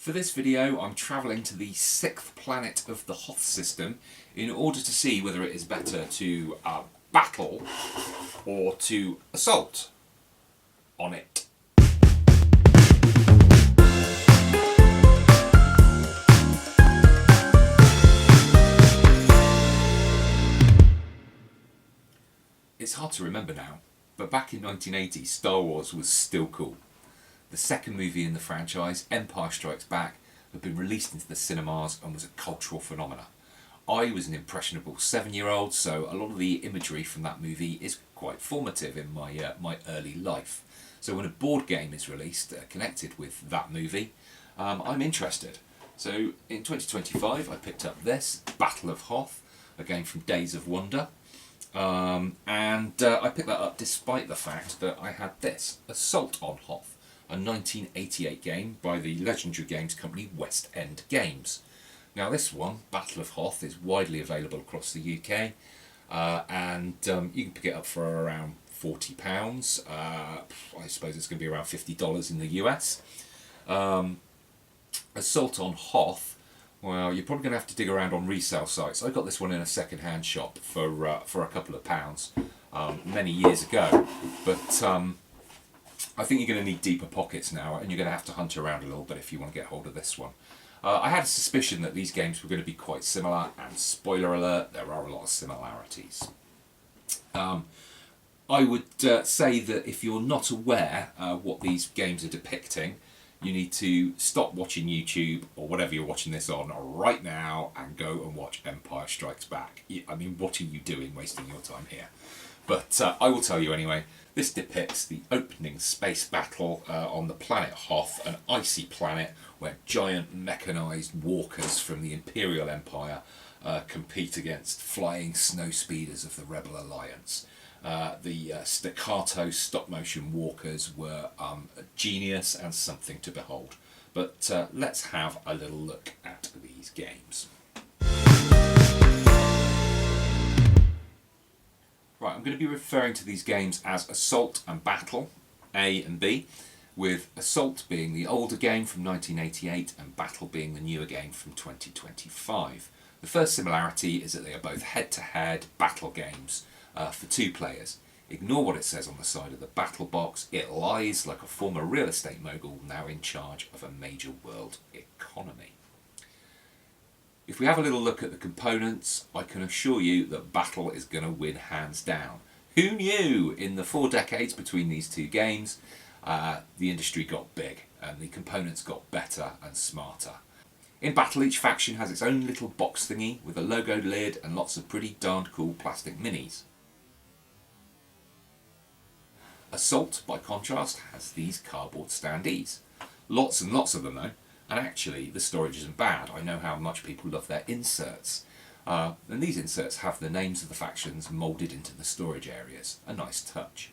For this video, I'm travelling to the 6th planet of the Hoth system in order to see whether it is better to battle or to assault on it. It's hard to remember now, but back in 1980, Star Wars was still cool. The second movie in the franchise, Empire Strikes Back, had been released into the cinemas and was a cultural phenomenon. I was an impressionable 7-year-old, so a lot of the imagery from that movie is quite formative in my early life. So when a board game is released connected with that movie, I'm interested. So in 2025 I picked up this, Battle of Hoth, a game from Days of Wonder. I picked that up despite the fact that I had this, Assault on Hoth, a 1988 game by the legendary games company West End Games. Now this one, Battle of Hoth, is widely available across the UK you can pick it up for around £40. I suppose it's going to be around $50 in the US. Assault on Hoth, well, you're probably going to have to dig around on resale sites. I got this one in a second-hand shop for a couple of pounds many years ago, but I think you're going to need deeper pockets now, and you're going to have to hunt around a little bit if you want to get hold of this one. I had a suspicion that these games were going to be quite similar, and spoiler alert, there are a lot of similarities. I would say that if you're not aware what these games are depicting, you need to stop watching YouTube or whatever you're watching this on right now and go and watch Empire Strikes Back. I mean, what are you doing wasting your time here? But I will tell you anyway. This depicts the opening space battle on the planet Hoth, an icy planet where giant mechanised walkers from the Imperial Empire compete against flying snow speeders of the Rebel Alliance. The staccato stop-motion walkers were a genius and something to behold. But let's have a little look at these games. Right, I'm going to be referring to these games as Assault and Battle, A and B, with Assault being the older game from 1988 and Battle being the newer game from 2025. The first similarity is that they are both head-to-head battle games for 2 players. Ignore what it says on the side of the battle box. It lies like a former real estate mogul now in charge of a major world economy. If we have a little look at the components, I can assure you that Battle is going to win hands down. Who knew? In the 4 decades between these 2 games, the industry got big and the components got better and smarter. In Battle, each faction has its own little box thingy with a logo lid and lots of pretty darned cool plastic minis. Assault, by contrast, has these cardboard standees. Lots and lots of them though. And actually, the storage isn't bad. I know how much people love their inserts. And these inserts have the names of the factions moulded into the storage areas. A nice touch.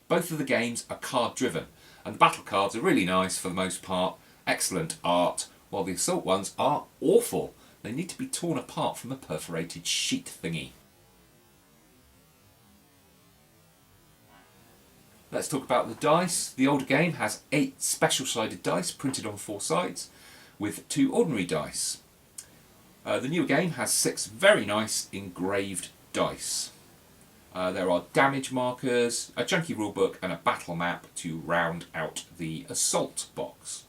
Both of the games are card driven, and the battle cards are really nice for the most part. Excellent art, while the assault ones are awful. They need to be torn apart from a perforated sheet thingy. Let's talk about the dice. The older game has 8 special-sided dice printed on 4 sides, with 2 ordinary dice. The newer game has 6 very nice engraved dice. There are damage markers, a chunky rulebook, and a battle map to round out the assault box.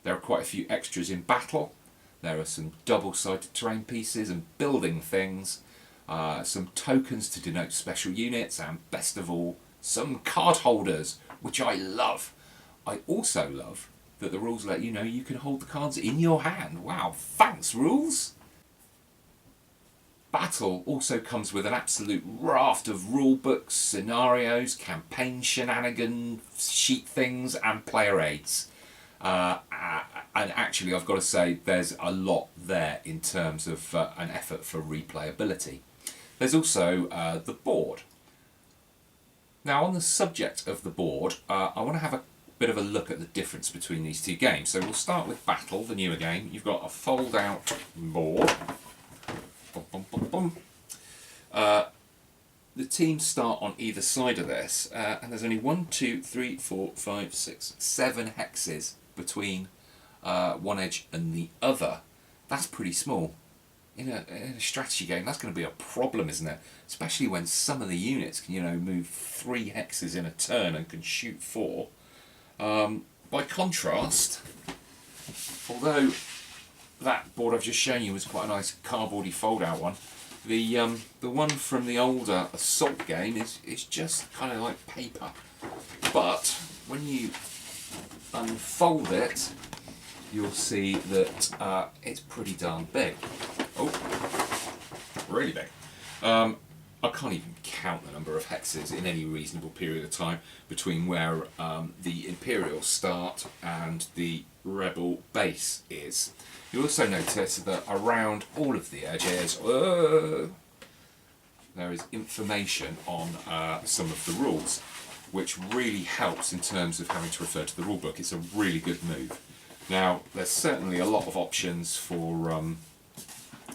There are quite a few extras in Battle. There are some double-sided terrain pieces and building things, some tokens to denote special units, and best of all, some card holders, which I love. I also love that the rules let you know you can hold the cards in your hand. Wow, thanks rules! Battle also comes with an absolute raft of rule books, scenarios, campaign shenanigans, sheet things and player aids. And actually I've got to say there's a lot there in terms of an effort for replayability. There's also the board. Now, on the subject of the board, I want to have a bit of a look at the difference between these 2 games. So we'll start with Battle, the newer game. You've got a fold-out board. The teams start on either side of this, and there's only 1, 2, 3, 4, 5, 6, 7 hexes between one edge and the other, that's pretty small. In a strategy game, that's going to be a problem, isn't it? Especially when some of the units can, move 3 hexes in a turn and can shoot 4. By contrast, although that board I've just shown you was quite a nice cardboardy fold-out one, the one from the older Assault game is just kind of like paper. But when you unfold it, you'll see that it's pretty darn big. Oh, really big. I can't even count the number of hexes in any reasonable period of time between where the Imperials start and the Rebel base is. You'll also notice that around all of the edges, there is information on some of the rules, which really helps in terms of having to refer to the rulebook. It's a really good move. Now, there's certainly a lot of options for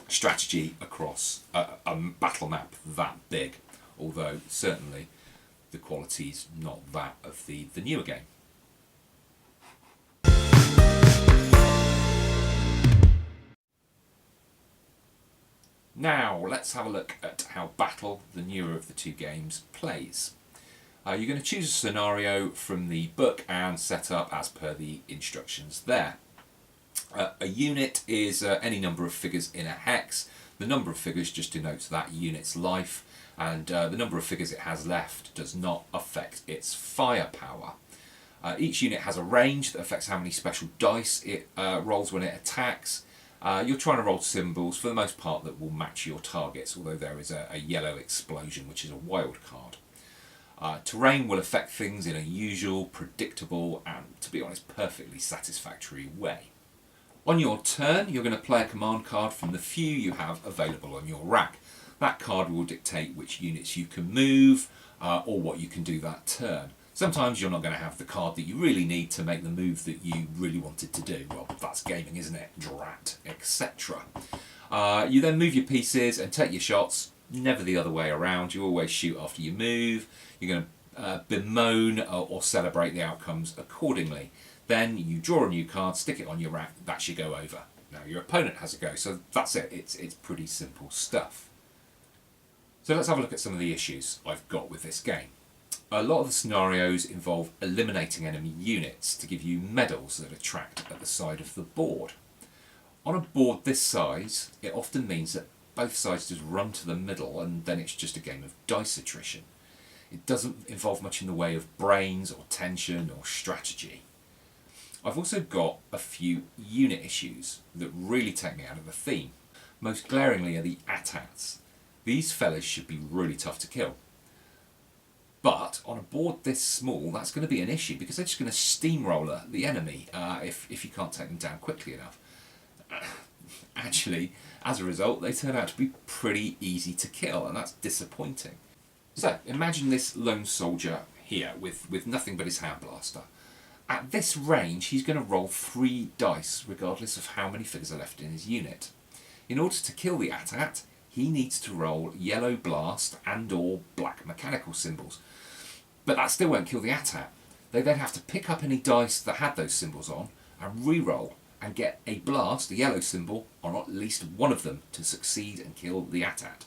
strategy across a battle map that big, although certainly the quality's not that of the newer game. Now let's have a look at how Battle, the newer of the two games, plays. You're going to choose a scenario from the book and set up as per the instructions there. A unit is any number of figures in a hex. The number of figures just denotes that unit's life, and the number of figures it has left does not affect its firepower. Each unit has a range that affects how many special dice it rolls when it attacks. You're trying to roll symbols, for the most part, that will match your targets, although there is a yellow explosion, which is a wild card. Terrain will affect things in a usual, predictable, and, to be honest, perfectly satisfactory way. On your turn, you're going to play a command card from the few you have available on your rack. That card will dictate which units you can move, or what you can do that turn. Sometimes you're not going to have the card that you really need to make the move that you really wanted to do. Well, that's gaming, isn't it? Drat, etc. You then move your pieces and take your shots, never the other way around. You always shoot after you move. You're going to bemoan or celebrate the outcomes accordingly. Then you draw a new card, stick it on your rack, that should go over. Now your opponent has a go, so that's it. It's pretty simple stuff. So let's have a look at some of the issues I've got with this game. A lot of the scenarios involve eliminating enemy units to give you medals that are tracked at the side of the board. On a board this size, it often means that both sides just run to the middle and then it's just a game of dice attrition. It doesn't involve much in the way of brains or tension or strategy. I've also got a few unit issues that really take me out of the theme. Most glaringly are the AT-ATs. These fellas should be really tough to kill. But on a board this small, that's going to be an issue because they're just going to steamroller the enemy if you can't take them down quickly enough. Actually, as a result, they turn out to be pretty easy to kill, and that's disappointing. So, imagine this lone soldier here with nothing but his hand blaster. At this range, he's going to roll 3 dice, regardless of how many figures are left in his unit. In order to kill the AT-AT, he needs to roll yellow blast and or black mechanical symbols. But that still won't kill the AT-AT. They then have to pick up any dice that had those symbols on and re-roll and get a blast, a yellow symbol, on at least one of them to succeed and kill the AT-AT.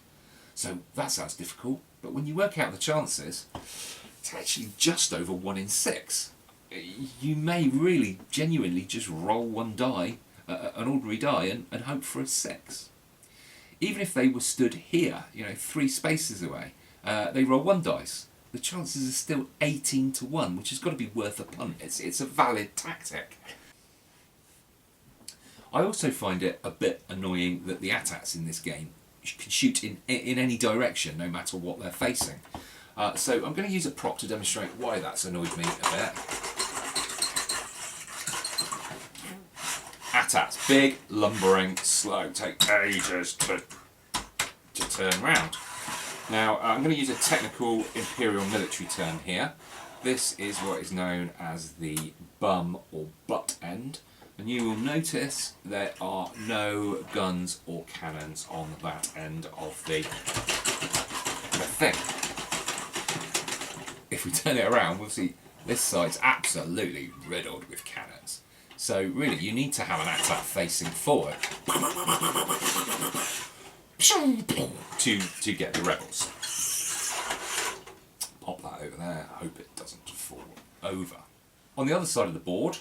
So that sounds difficult, but when you work out the chances, it's actually just over 1 in 6. You may really genuinely just roll one die, an ordinary die, and hope for a 6. Even if they were stood here, 3 spaces away, they roll 1 dice. The chances are still 18 to 1, which has got to be worth a punt. It's a valid tactic. I also find it a bit annoying that the AT-ATs in this game can shoot in any direction, no matter what they're facing. So I'm going to use a prop to demonstrate why that's annoyed me a bit. AT-ATs, big, lumbering, slow, take ages to turn round. Now I'm going to use a technical Imperial military term here. This is what is known as the bum or butt end, and you will notice there are no guns or cannons on that end of the thing. If we turn it around, we'll see this side's absolutely riddled with cannons. So really, you need to have an AT-AT facing forward to get the rebels. Pop that over there. I hope it doesn't fall over. On the other side of the board,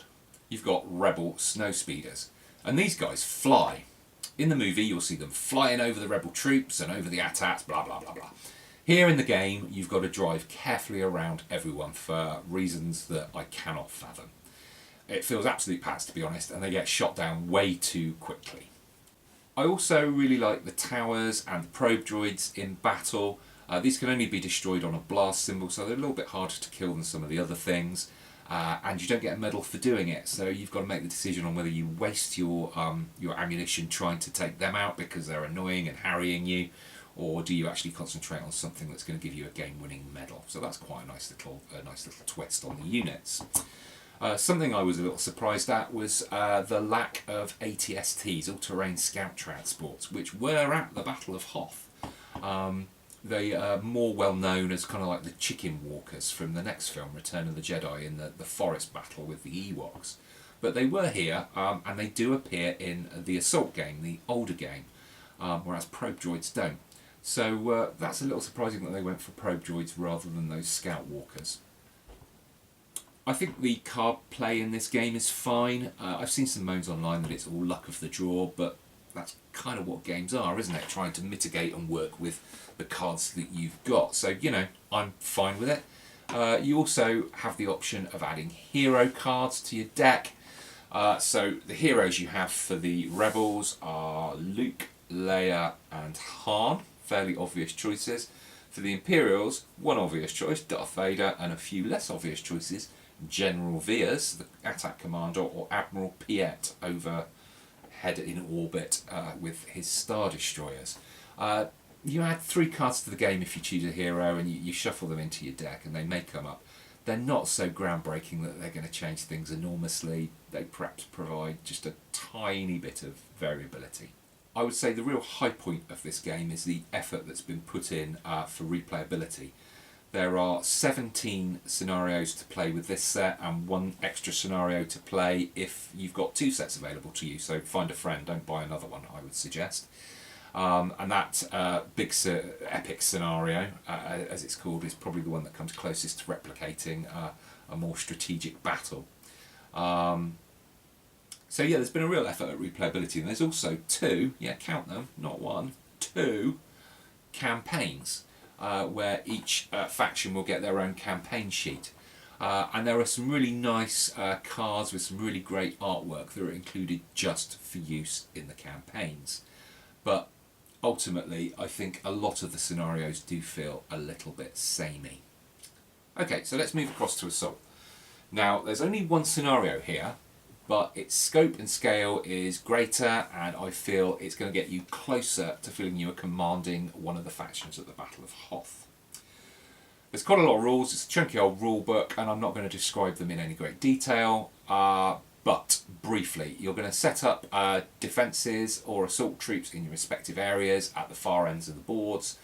you've got rebel snow speeders, and these guys fly. In the movie, you'll see them flying over the rebel troops and over the AT-ATs, blah blah blah blah. Here in the game, you've got to drive carefully around everyone for reasons that I cannot fathom. It feels absolute pants, to be honest, and they get shot down way too quickly. I also really like the towers and the probe droids in battle. These can only be destroyed on a blast symbol, so they're a little bit harder to kill than some of the other things. And you don't get a medal for doing it, so you've got to make the decision on whether you waste your ammunition trying to take them out because they're annoying and harrying you, or do you actually concentrate on something that's going to give you a game-winning medal. So that's quite a nice little twist on the units. Something I was a little surprised at was the lack of ATSTs, all-terrain scout transports, which were at the Battle of Hoth. They are more well known as kind of like the chicken walkers from the next film, Return of the Jedi, in the forest battle with the Ewoks. But they were here, and they do appear in the Assault game, the older game, whereas probe droids don't. So that's a little surprising that they went for probe droids rather than those scout walkers. I think the card play in this game is fine. I've seen some moans online that it's all luck of the draw, but that's kind of what games are, isn't it? Trying to mitigate and work with the cards that you've got. So, you know, I'm fine with it. You also have the option of adding hero cards to your deck. So the heroes you have for the Rebels are Luke, Leia and Han. Fairly obvious choices. For the Imperials, one obvious choice, Darth Vader, and a few less obvious choices, General Veers, the AT-AT commander, or Admiral Piet overhead in orbit with his Star Destroyers. You add 3 cards to the game if you choose a hero, and you shuffle them into your deck, and they may come up. They're not so groundbreaking that they're going to change things enormously. They perhaps provide just a tiny bit of variability. I would say the real high point of this game is the effort that's been put in for replayability. There are 17 scenarios to play with this set and 1 extra scenario to play if you've got 2 sets available to you, so find a friend, don't buy another one, I would suggest. And that epic scenario, as it's called, is probably the one that comes closest to replicating a more strategic battle. So yeah, there's been a real effort at replayability, and there's also 2, yeah, count them, not 1, 2 campaigns, where each faction will get their own campaign sheet. And there are some really nice cards with some really great artwork that are included just for use in the campaigns. But ultimately, I think a lot of the scenarios do feel a little bit samey. Okay, so let's move across to Assault. Now, there's only 1 scenario here, but its scope and scale is greater, and I feel it's going to get you closer to feeling you are commanding one of the factions at the Battle of Hoth. There's quite a lot of rules, it's a chunky old rule book, and I'm not going to describe them in any great detail, but briefly, you're going to set up defences or assault troops in your respective areas at the far ends of the boards.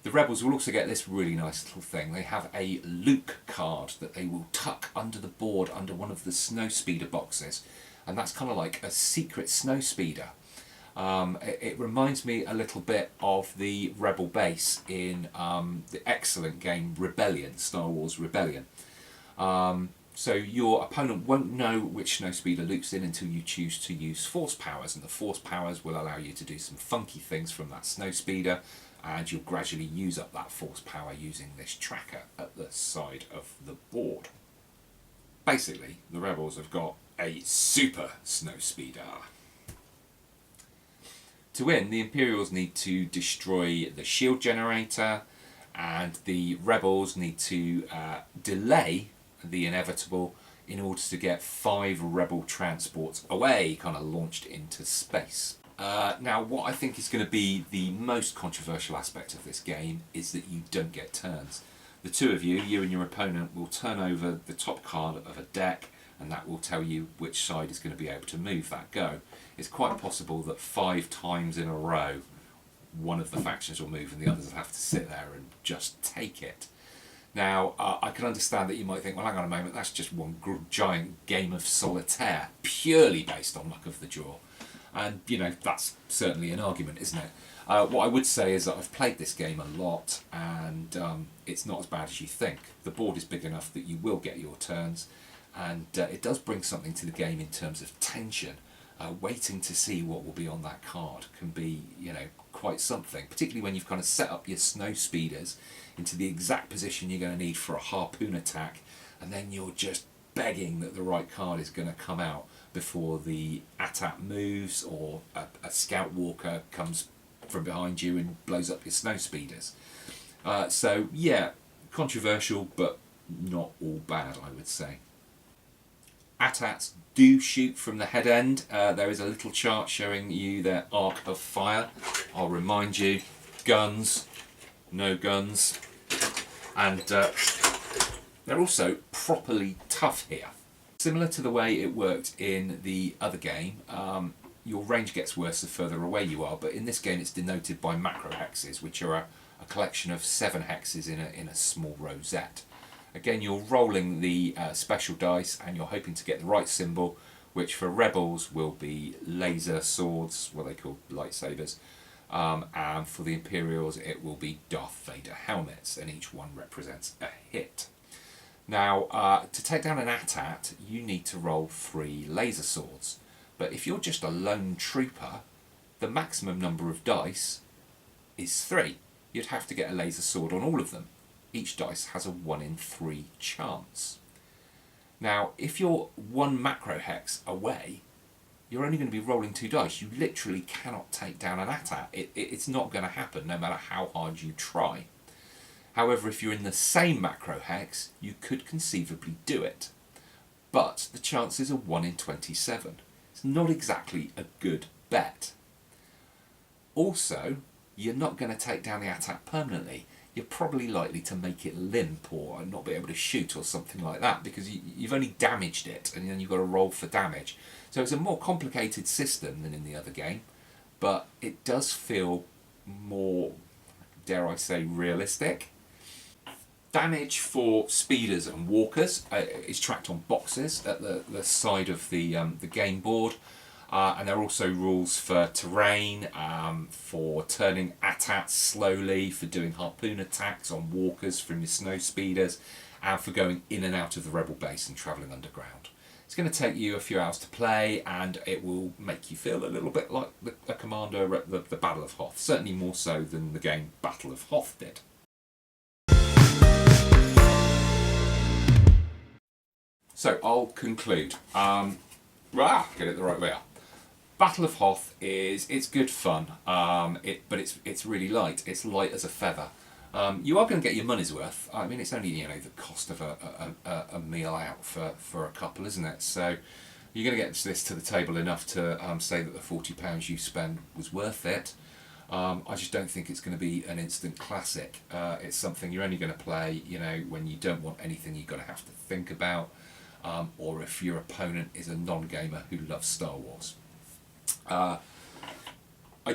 The Rebels will also get this really nice little thing. They have a Luke card that they will tuck under the board under one of the snow speeder boxes, and that's kind of like a secret snow speeder. It reminds me a little bit of the Rebel base in the excellent game Rebellion, Star Wars Rebellion. So your opponent won't know which snow speeder Luke's in until you choose to use force powers, and the force powers will allow you to do some funky things from that snow speeder, and you'll gradually use up that force power using this tracker at the side of the board. Basically, the Rebels have got a super snow speeder. To win, the Imperials need to destroy the shield generator, and the Rebels need to delay the inevitable in order to get 5 Rebel transports away, kind of launched into space. Now, what I think is going to be the most controversial aspect of this game is that you don't get turns. The 2 of you, you and your opponent, will turn over the top card of a deck, and that will tell you which side is going to be able to move that go. It's quite possible that 5 times in a row one of the factions will move and the others will have to sit there and just take it. Now, I can understand that you might think, well, hang on a moment, that's just one giant game of solitaire, purely based on luck of the draw. And, you know, that's certainly an argument, isn't it? What I would say is that I've played this game a lot, and it's not as bad as you think. The board is big enough that you will get your turns, and it does bring something to the game in terms of tension. Waiting to see what will be on that card can be, you know, quite something, particularly when you've kind of set up your snow speeders into the exact position you're going to need for a harpoon attack, and then you're just begging that the right card is going to come out before the attack moves, or a scout walker comes from behind you and blows up your snow speeders. So yeah, controversial, but not all bad, I would say. AT-ATs do shoot from the head end. There is a little chart showing you their arc of fire. I'll remind you, guns, no guns, and they're also properly tough here. Similar to the way it worked in the other game, your range gets worse the further away you are, but in this game it's denoted by macro hexes, which are a collection of 7 hexes in a small rosette. Again, you're rolling the special dice and you're hoping to get the right symbol, which for rebels will be laser swords, what they call lightsabers, and for the Imperials it will be Darth Vader helmets, and each one represents a hit. Now, to take down an AT-AT, you need to roll 3 laser swords, but if you're just a lone trooper, the maximum number of dice is 3. You'd have to get a laser sword on all of them. Each dice has a 1 in 3 chance. Now, if you're 1 macro hex away, you're only going to be rolling 2 dice. You literally cannot take down an AT-AT. It's not going to happen, no matter how hard you try. However, if you're in the same macro hex, you could conceivably do it. But the chances are 1 in 27. It's not exactly a good bet. Also, you're not going to take down the AT-AT permanently. You're probably likely to make it limp or not be able to shoot or something like that, because you've only damaged it and then you've got to roll for damage. So it's a more complicated system than in the other game, but it does feel more, dare I say, realistic. Damage for speeders and walkers is tracked on boxes at the side of the game board. And there are also rules for terrain, for turning AT-ATs slowly, for doing harpoon attacks on walkers from your snow speeders, and for going in and out of the rebel base and travelling underground. It's going to take you a few hours to play, and it will make you feel a little bit like a commander at the Battle of Hoth, certainly more so than the game Battle of Hoth did. So I'll conclude. Get it the right way up. Battle of Hoth it's good fun, but it's really light. It's light as a feather. You are going to get your money's worth. I mean, it's only, you know, the cost of a meal out for a couple, isn't it? So you're going to get this to the table enough to say that the £40 you spend was worth it. I just don't think it's going to be an instant classic. It's something you're only going to play, you know, when you don't want anything you're going to have to think about, or if your opponent is a non-gamer who loves Star Wars. I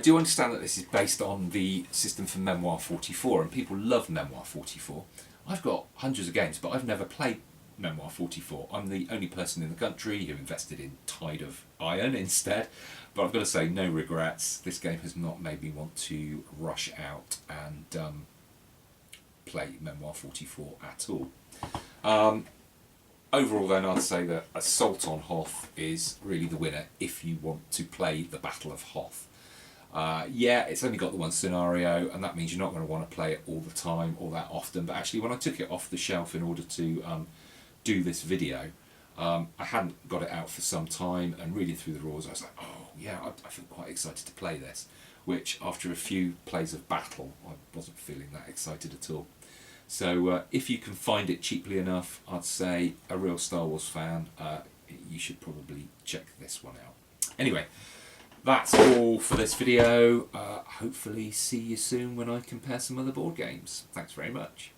do understand that this is based on the system for Memoir 44, and people love Memoir 44. I've got hundreds of games, but I've never played Memoir 44. I'm the only person in the country who invested in Tide of Iron instead, but I've got to say, no regrets. This game has not made me want to rush out and play Memoir 44 at all. Overall then, I'd say that Assault on Hoth is really the winner if you want to play the Battle of Hoth. Yeah, it's only got the one scenario, and that means you're not going to want to play it all the time or that often, but actually when I took it off the shelf in order to do this video, I hadn't got it out for some time, and reading through the rules I was like, oh yeah, I feel quite excited to play this, which after a few plays of Battle I wasn't feeling that excited at all. So if you can find it cheaply enough, I'd say a real Star Wars fan, you should probably check this one out. Anyway, that's all for this video. Hopefully see you soon when I compare some other board games. Thanks very much.